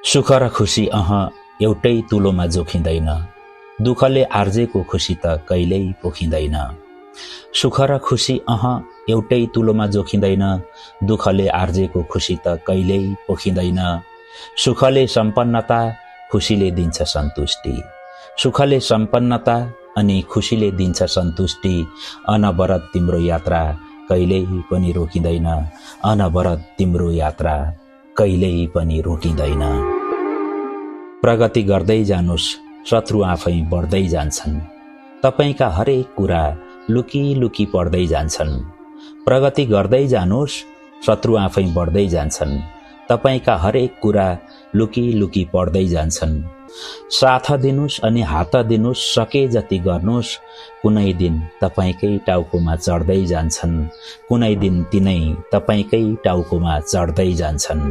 सुख र खुसी एउटै तुलोमा जोखिँदैन। दुःखले आर्जेको खुसी त कहिल्यै पोखिँदैन। सुख र खुसी एउटै तुलोमा जोखिँदैन। दुःखले आर्जेको खुसी त कहिल्यै पोखिँदैन। सुखले सम्पन्नता, खुसीले दिन्छ सन्तुष्टि। सुखले सम्पन्नता अनि खुसीले दिन्छ सन्तुष्टि। अनवरत तिम्रो यात्रा कहिल्यै पनि रोकिँदैन। अनवरत तिम्रो यात्रा कहिल्यै पनि रोकिँदैन। प्रगति गर्दै जानुस्, शत्रु आफै बढ्दै जान्छन्। तपाईका हरेक कुरा लुकी लुकी पढ्दै जान्छन्। प्रगति गर्दै जानुस्, शत्रु आफै बढ्दै जान्छन्। तपाईका हरेक कुरा लुकी लुकी पढ्दै जान्छन्। साथ दिनुस् अनि हात दिनुस्, सके जति गर्नुस्। कुनै दिन तपाईकै टाउकोमा चढ्दै जान्छन्। कुनै दिन तिनै तपाईकै टाउकोमा चढ्दै जान्छन्।